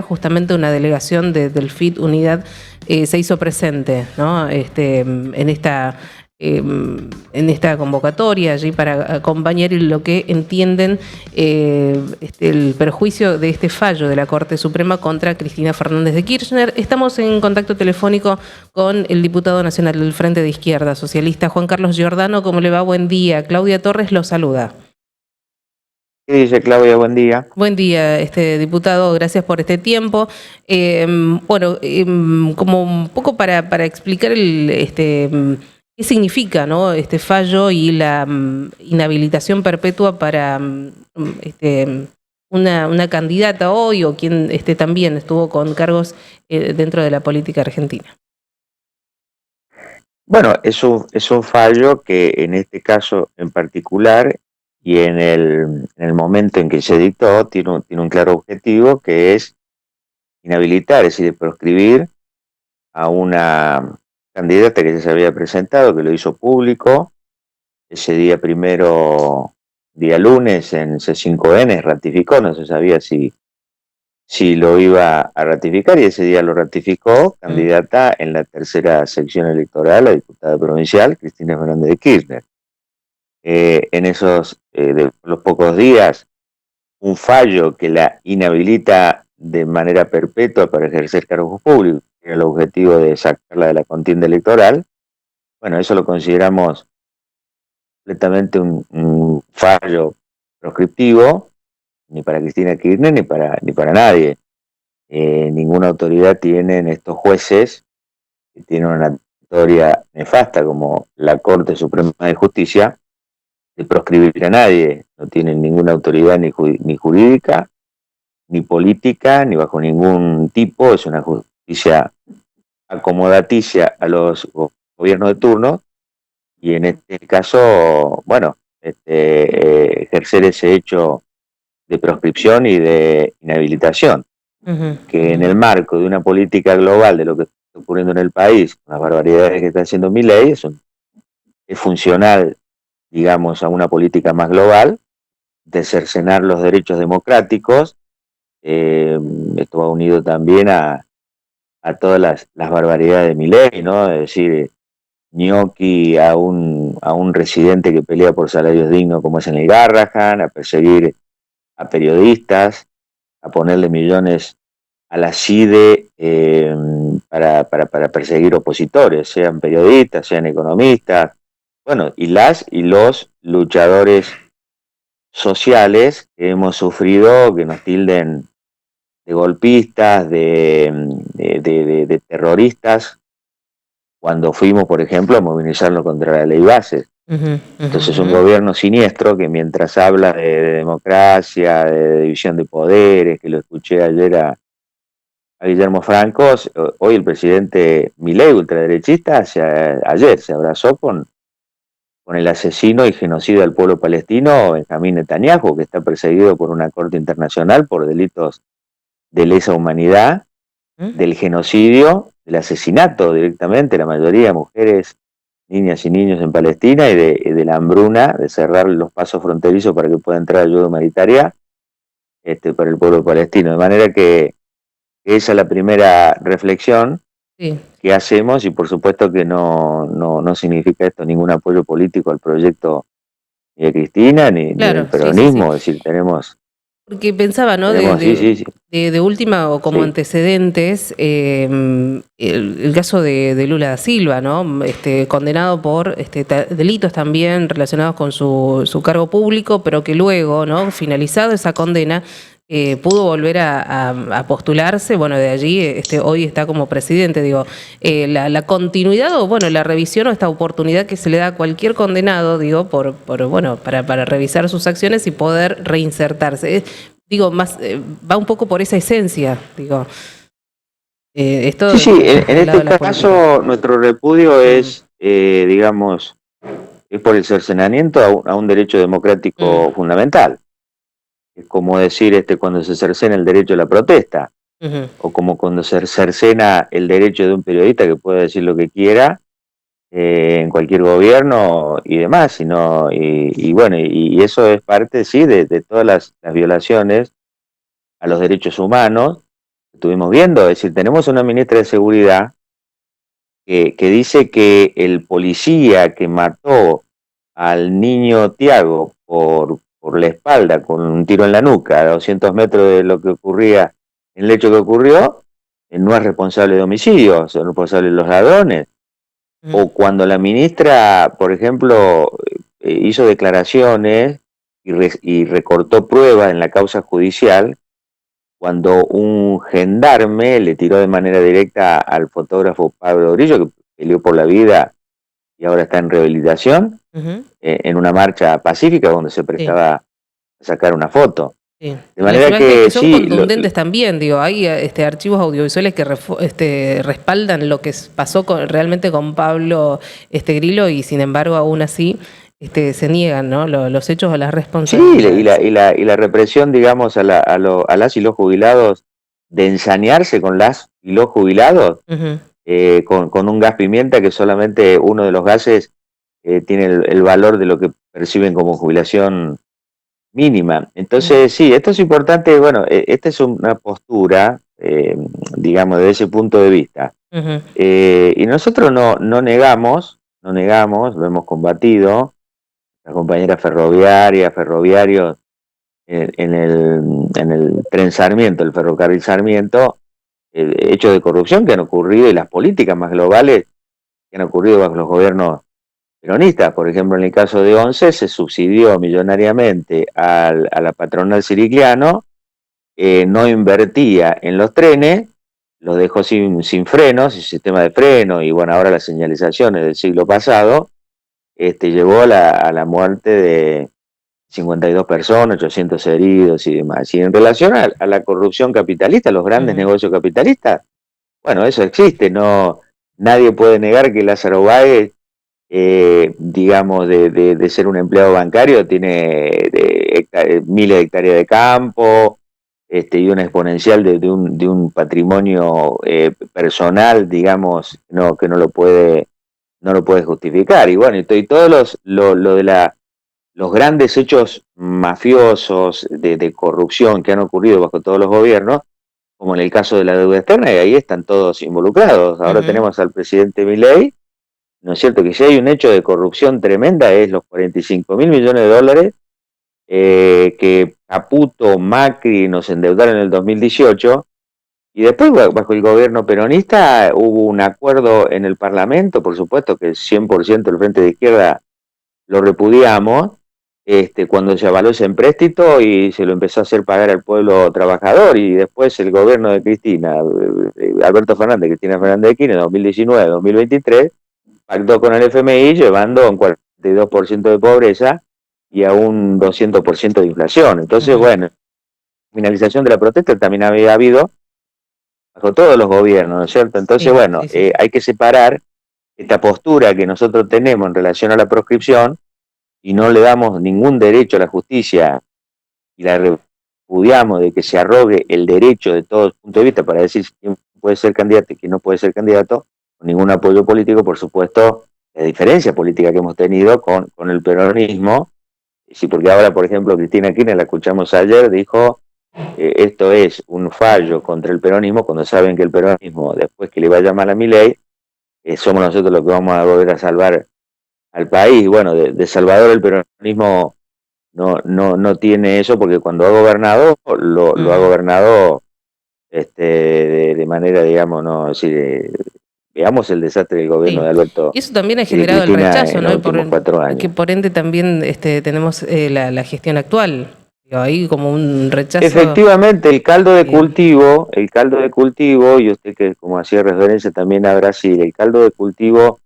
justamente una delegación del FIT Unidad se hizo presente, ¿no? En esta convocatoria allí para acompañar lo que entienden el perjuicio de este fallo de la Corte Suprema contra Cristina Fernández de Kirchner. Estamos en contacto telefónico con el diputado nacional del Frente de Izquierda Socialista, Juan Carlos Giordano. ¿Cómo le va? Buen día. Claudia Torres lo saluda. ¿Qué dice Claudia? Buen día. Buen día, diputado, gracias por este tiempo. Como un poco para explicar qué significa, ¿no?, este fallo y la inhabilitación perpetua para una candidata hoy o quien también estuvo con cargos dentro de la política argentina. Bueno, es un fallo que en este caso en particular y en el momento en que se dictó tiene un claro objetivo, que es inhabilitar, es decir, proscribir a una candidata que ya se había presentado, que lo hizo público. Ese día primero, día lunes, en C5N ratificó, no se sabía si lo iba a ratificar, y ese día lo ratificó, candidata en la tercera sección electoral a diputada provincial, Cristina Fernández de Kirchner. En esos de los pocos días, un fallo que la inhabilita de manera perpetua para ejercer cargos públicos, que era el objetivo de sacarla de la contienda electoral. Bueno, eso lo consideramos completamente un fallo proscriptivo, ni para Cristina Kirchner ni para nadie. Ninguna autoridad tienen estos jueces, que tienen una historia nefasta como la Corte Suprema de Justicia, de proscribir a nadie. No tienen ninguna autoridad ni jurídica, ni política, ni bajo ningún tipo. Es una justicia acomodaticia a los gobiernos de turno, y en este caso, bueno, ejercer ese hecho de proscripción y de inhabilitación, que en el marco de una política global de lo que está ocurriendo en el país, las barbaridades que está haciendo Milei, es funcional, digamos, a una política más global de cercenar los derechos democráticos. Esto va unido también a todas las barbaridades de Milei, ¿no? Es decir, ñoqui a un residente que pelea por salarios dignos como es en el Garrahan, a perseguir a periodistas, a ponerle millones a la CIDE para perseguir opositores, sean periodistas, sean economistas, bueno, y los luchadores sociales que hemos sufrido, que nos tilden de golpistas, de terroristas, cuando fuimos, por ejemplo, a movilizarnos contra la ley base. Entonces, un gobierno siniestro que, mientras habla de democracia, de división de poderes, que lo escuché ayer a Guillermo Franco, hoy el presidente Milei, ultraderechista, ayer se abrazó con el asesino y genocida del pueblo palestino, Benjamín Netanyahu, que está perseguido por una corte internacional por delitos de lesa humanidad, del genocidio, del asesinato directamente, la mayoría de mujeres, niñas y niños en Palestina, y de la hambruna, de cerrar los pasos fronterizos para que pueda entrar ayuda humanitaria para el pueblo palestino. De manera que esa es la primera reflexión que hacemos, y por supuesto que no significa esto ningún apoyo político al proyecto ni de Cristina ni del peronismo. Es decir, tenemos... Porque pensaba, ¿no? De última, o como antecedentes, el caso de Lula da Silva, ¿no? Condenado por delitos también relacionados con su cargo público, pero que luego, ¿no?, finalizado esa condena, pudo volver a postularse. Bueno, de allí hoy está como presidente. Digo, la continuidad, o bueno, la revisión, o esta oportunidad que se le da a cualquier condenado, digo, bueno, para revisar sus acciones y poder reinsertarse. Digo, más va un poco por esa esencia, digo. Esto sí, en este caso nuestro repudio es, digamos, es por el cercenamiento a un derecho democrático fundamental. Es como decir, cuando se cercena el derecho a la protesta, o como cuando se cercena el derecho de un periodista que pueda decir lo que quiera en cualquier gobierno y demás, y bueno, y eso es parte, sí, de todas las violaciones a los derechos humanos, estuvimos viendo. Es decir, tenemos una ministra de Seguridad que dice que el policía que mató al niño Tiago por la espalda con un tiro en la nuca a 200 metros de lo que ocurría, en el hecho que ocurrió, no es responsable de homicidio, son responsables los ladrones. O cuando la ministra, por ejemplo, hizo declaraciones y recortó pruebas en la causa judicial, cuando un gendarme le tiró de manera directa al fotógrafo Pablo Grillo, que peleó por la vida y ahora está en rehabilitación, en una marcha pacífica donde se prestaba a sacar una foto. Sí. De manera que son contundentes también, digo, hay archivos audiovisuales que respaldan lo que pasó realmente con Pablo Grillo y sin embargo aún así se niegan, ¿no? Los hechos o las responsabilidades. Sí, y la represión, digamos, a las y los jubilados, de ensañarse con las y los jubilados, con un gas pimienta que solamente uno de los gases tiene el valor de lo que perciben como jubilación mínima. Entonces, sí, esto es importante. Bueno, esta es una postura, digamos, desde ese punto de vista. Y nosotros no negamos, lo hemos combatido, las compañeras ferroviarios, en el tren Sarmiento, el ferrocarril Sarmiento, hechos de corrupción que han ocurrido y las políticas más globales que han ocurrido bajo los gobiernos peronistas. Por ejemplo, en el caso de ONCE se subsidió millonariamente a la patronal Siricliano, no invertía en los trenes, los dejó sin frenos, sin sistema de freno, y bueno, ahora las señalizaciones del siglo pasado, llevó a la muerte de 52 personas, 800 heridos y demás. Y en relación a la corrupción capitalista, los grandes negocios capitalistas, bueno, eso existe, nadie puede negar que Lázaro Báez, digamos, de ser un empleado bancario, tiene miles de hectáreas de campo, y una exponencial de un patrimonio personal, digamos, que no lo puede justificar. Y bueno, y todos lo de los grandes hechos mafiosos de corrupción que han ocurrido bajo todos los gobiernos, como en el caso de la deuda externa, y ahí están todos involucrados. Ahora tenemos al presidente Milei, ¿no es cierto? Que si hay un hecho de corrupción tremenda es los 45.000 millones de dólares que Caputo, Macri nos endeudaron en el 2018, y después bajo el gobierno peronista hubo un acuerdo en el Parlamento, por supuesto que el 100% del Frente de Izquierda lo repudiamos, cuando se avaló ese empréstito y se lo empezó a hacer pagar al pueblo trabajador, y después el gobierno de Cristina, Alberto Fernández, Cristina Fernández de Kirchner, 2019-2023, pactó con el FMI llevando un 42% de pobreza y a un 200% de inflación. Entonces, bueno, finalización de la protesta también había habido bajo todos los gobiernos, ¿no es cierto? Entonces, hay que separar esta postura que nosotros tenemos en relación a la proscripción, y no le damos ningún derecho a la justicia y la repudiamos de que se arrogue el derecho de todo punto de vista para decir quién puede ser candidato y quién no puede ser candidato, con ningún apoyo político, por supuesto, la diferencia política que hemos tenido con el peronismo. Sí, porque ahora, por ejemplo, Cristina Kirchner, la escuchamos ayer, dijo, esto es un fallo contra el peronismo, cuando saben que el peronismo, después que le vaya mal a Milei, somos nosotros los que vamos a volver a salvar al país. Bueno, de Salvador el peronismo no tiene eso, porque cuando ha gobernado, lo ha gobernado de manera, digamos, no, es decir, veamos el desastre del gobierno de Alberto. Y eso también ha generado el rechazo, ¿no? Que por ende también tenemos la gestión actual. Ahí como un rechazo. Efectivamente, el caldo de cultivo, y usted que como hacía referencia también a Brasil, el caldo de cultivo,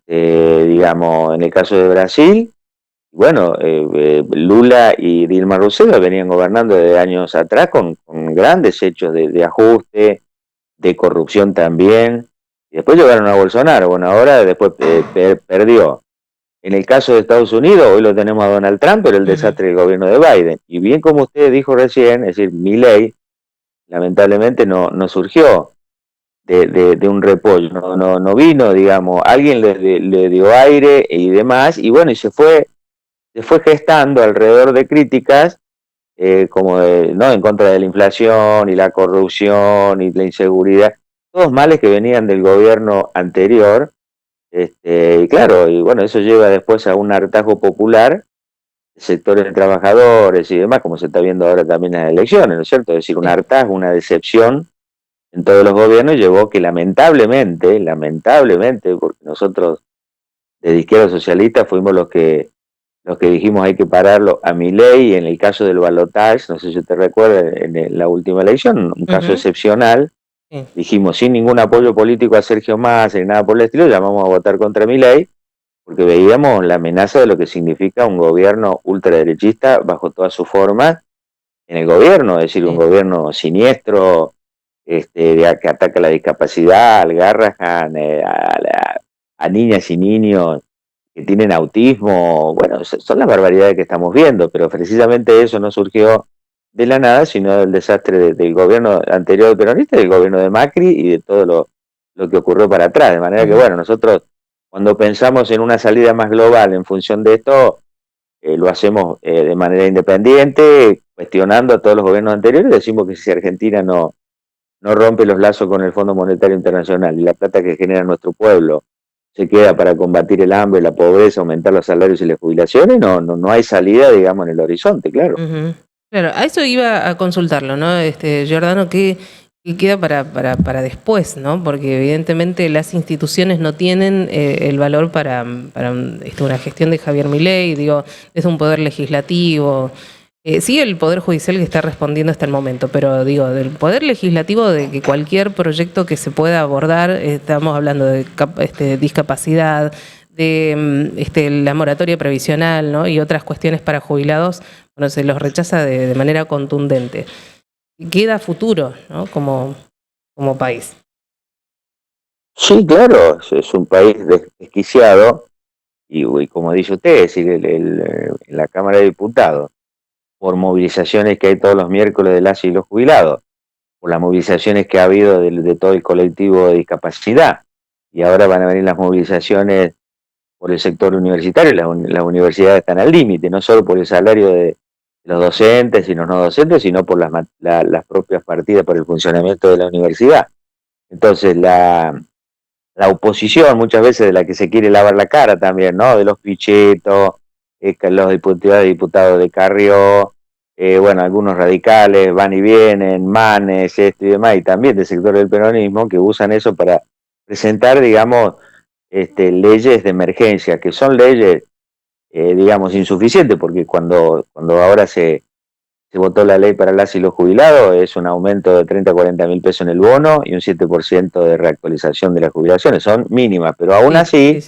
digamos, en el caso de Brasil, bueno, Lula y Dilma Rousseff venían gobernando desde años atrás con grandes hechos de ajuste, de corrupción también, y después llegaron a Bolsonaro. Bueno, ahora después perdió. En el caso de Estados Unidos, hoy lo tenemos a Donald Trump, pero el desastre del gobierno de Biden. Y bien como usted dijo recién, es decir, Milei lamentablemente no surgió de un repollo, no vino, digamos, alguien le dio aire y demás, y bueno, y se fue gestando alrededor de críticas ¿no? En contra de la inflación y la corrupción y la inseguridad, todos males que venían del gobierno anterior, y claro, y bueno, eso lleva después a un hartazgo popular, sectores de trabajadores y demás, como se está viendo ahora también en las elecciones, ¿no es cierto? Es decir, un hartazgo, una decepción en todos los gobiernos llevó que lamentablemente, porque nosotros de izquierda socialista fuimos los que dijimos hay que pararlo a Milei, y en el caso del balotaje, no sé si te recuerdas, en la última elección, un caso excepcional, dijimos sin ningún apoyo político a Sergio Massa ni nada por el estilo, llamamos a votar contra Milei, porque veíamos la amenaza de lo que significa un gobierno ultraderechista bajo todas sus formas en el gobierno, es decir, un gobierno siniestro, que ataca la discapacidad, al Garrahan, a niñas y niños que tienen autismo. Bueno, son las barbaridades que estamos viendo, pero precisamente eso no surgió de la nada, sino del desastre del gobierno anterior peronista, del gobierno de Macri y de todo lo que ocurrió para atrás. De manera que, bueno, nosotros cuando pensamos en una salida más global en función de esto, lo hacemos de manera independiente, cuestionando a todos los gobiernos anteriores, decimos que si Argentina no rompe los lazos con el Fondo Monetario Internacional y la plata que genera nuestro pueblo se queda para combatir el hambre, la pobreza, aumentar los salarios y las jubilaciones, no hay salida, digamos, en el horizonte, claro. Claro, a eso iba a consultarlo, ¿no? Giordano, ¿qué queda para después, ¿no? Porque evidentemente las instituciones no tienen el valor para una gestión de Javier Milei, digo, es un poder legislativo. Sí, el Poder Judicial que está respondiendo hasta el momento, pero digo, del Poder Legislativo, de que cualquier proyecto que se pueda abordar, estamos hablando de discapacidad, de la moratoria previsional, ¿no? Y otras cuestiones para jubilados, bueno, se los rechaza de manera contundente. Queda futuro, ¿no? Como país. Sí, claro, es un país desquiciado, y como dice usted, es decir, en la Cámara de Diputados, por movilizaciones que hay todos los miércoles de las y los jubilados, por las movilizaciones que ha habido de todo el colectivo de discapacidad, y ahora van a venir las movilizaciones por el sector universitario. Las universidades están al límite, no solo por el salario de los docentes y los no docentes, sino por las propias partidas por el funcionamiento de la universidad. Entonces la oposición muchas veces, de la que se quiere lavar la cara también, ¿no? De los Pichetto, los diputados de Carrió, bueno, algunos radicales van y vienen, Manes, esto y demás, y también del sector del peronismo, que usan eso para presentar, digamos, leyes de emergencia, que son leyes, digamos, insuficientes, porque cuando ahora se votó la ley para las y los jubilados, es un aumento de 30 a 40 mil pesos en el bono y un 7% de reactualización de las jubilaciones. Son mínimas, pero aún así,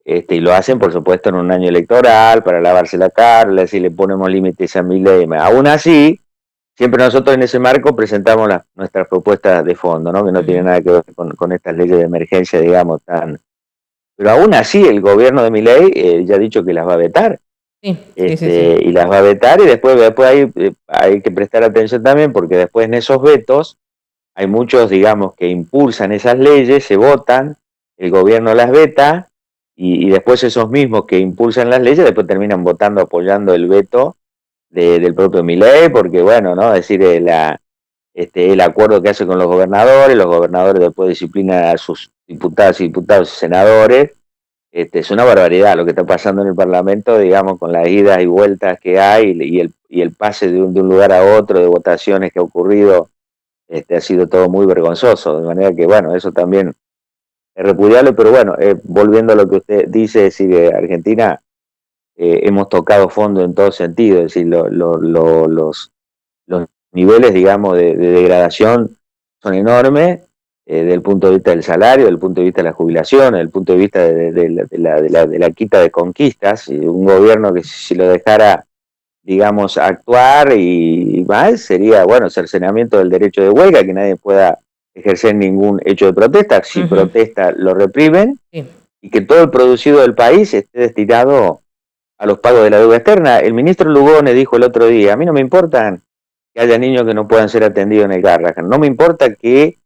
y lo hacen, por supuesto, en un año electoral, para lavarse la cara, si le ponemos límites a mi ley. Aún así, siempre nosotros en ese marco presentamos nuestras propuestas de fondo, ¿no? Que no tienen nada que ver con estas leyes de emergencia, digamos, tan... Pero aún así, el gobierno de Milei ya ha dicho que las va a vetar. Sí. Y las va a vetar, y después hay que prestar atención también, porque después en esos vetos hay muchos, digamos, que impulsan esas leyes, se votan, el gobierno las veta, y después esos mismos que impulsan las leyes después terminan votando, apoyando el veto del propio Milei, porque bueno, ¿no? Es decir, el acuerdo que hace con los gobernadores después disciplinan a sus diputadas y senadores. Es una barbaridad lo que está pasando en el Parlamento, digamos, con las idas y vueltas que hay, y el pase de un lugar a otro, de votaciones que ha ocurrido, ha sido todo muy vergonzoso, de manera que, bueno, eso también es repudiable, pero bueno, volviendo a lo que usted dice, es decir, Argentina, hemos tocado fondo en todo sentido, es decir, los niveles, digamos, de degradación son enormes, desde el punto de vista del salario, desde el punto de vista de la jubilación, desde el punto de vista de la quita de conquistas, y un gobierno que si lo dejara, digamos, actuar y más, sería, bueno, cercenamiento del derecho de huelga, que nadie pueda ejercer ningún hecho de protesta, si protesta lo reprimen, y que todo el producido del país esté destinado a los pagos de la deuda externa. El ministro Lugones dijo el otro día, a mí no me importan que haya niños que no puedan ser atendidos en el Garrahan, no me importa que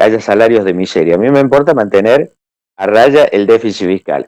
haya salarios de miseria, a mí me importa mantener a raya el déficit fiscal.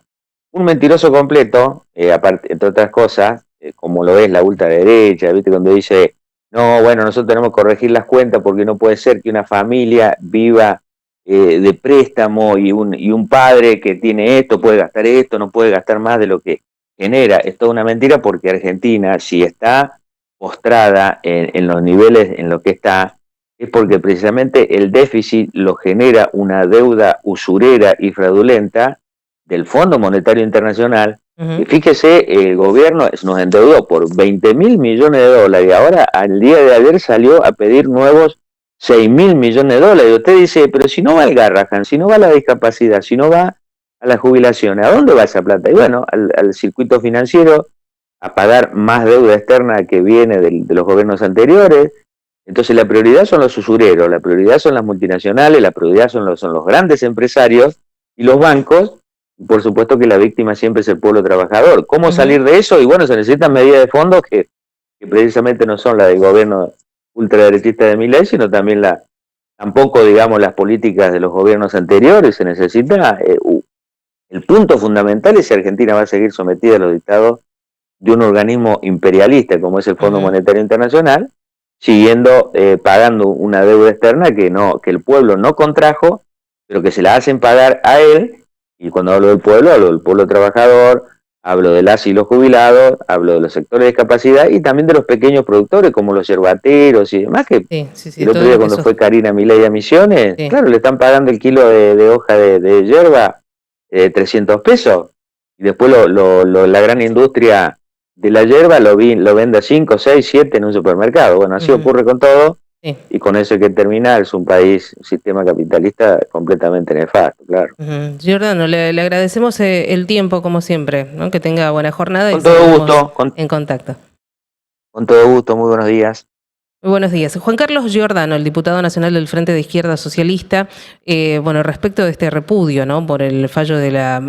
Un mentiroso completo, aparte, entre otras cosas, como lo es la ultraderecha, ¿viste? Cuando dice, no, bueno, nosotros tenemos que corregir las cuentas porque no puede ser que una familia viva de préstamo y un padre que tiene esto puede gastar esto, no puede gastar más de lo que genera. Es toda una mentira porque Argentina, si está postrada en los niveles en los que está, es porque precisamente el déficit lo genera una deuda usurera y fraudulenta del Fondo Monetario Internacional. Y fíjese, el gobierno nos endeudó por 20.000 millones de dólares y ahora al día de ayer salió a pedir nuevos 6.000 millones de dólares. Y usted dice, pero si no va el Garrahan, si no va la discapacidad, si no va a las jubilaciones, ¿a dónde va esa plata? Y bueno, al circuito financiero, a pagar más deuda externa que viene de los gobiernos anteriores. Entonces la prioridad son los usureros, la prioridad son las multinacionales, la prioridad son los grandes empresarios y los bancos, y por supuesto que la víctima siempre es el pueblo trabajador. ¿Cómo salir de eso? Y bueno, se necesitan medidas de fondo que precisamente no son las del gobierno ultraderechista de Milei, sino también tampoco, digamos, las políticas de los gobiernos anteriores. Se necesita, el punto fundamental es si Argentina va a seguir sometida a los dictados de un organismo imperialista como es el Fondo Monetario Internacional, siguiendo pagando una deuda externa que el pueblo no contrajo, pero que se la hacen pagar a él. Y cuando hablo del pueblo trabajador, hablo de las y los jubilados, hablo de los sectores de discapacidad y también de los pequeños productores como los yerbateros y demás, que el otro día cuando fue Karina Milei a Misiones, claro, le están pagando el kilo de hoja de yerba 300 pesos, y después la gran industria de la yerba lo vende a 5, 6, 7 en un supermercado. Bueno, así ocurre con todo. Y con eso hay que terminar. Es un país, un sistema capitalista completamente nefasto, claro. Giordano, le agradecemos el tiempo como siempre, ¿no? Que tenga buena jornada. Con todo gusto. En contacto. Con todo gusto, muy buenos días. Muy buenos días. Juan Carlos Giordano, el diputado nacional del Frente de Izquierda Socialista, bueno, respecto de este repudio, ¿no?, por el fallo de la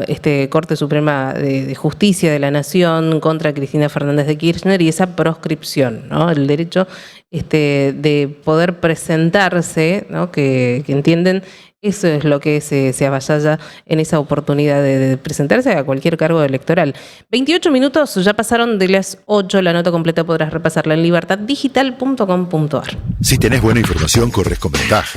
Corte Suprema de Justicia de la Nación contra Cristina Fernández de Kirchner y esa proscripción, ¿no?, el derecho de poder presentarse, ¿no?, que entienden eso es lo que se avasalla en esa oportunidad de presentarse a cualquier cargo electoral. 28 minutos, ya pasaron de las 8. La nota completa podrás repasarla en libertaddigital.com.ar. Si tenés buena información, corres con ventaja.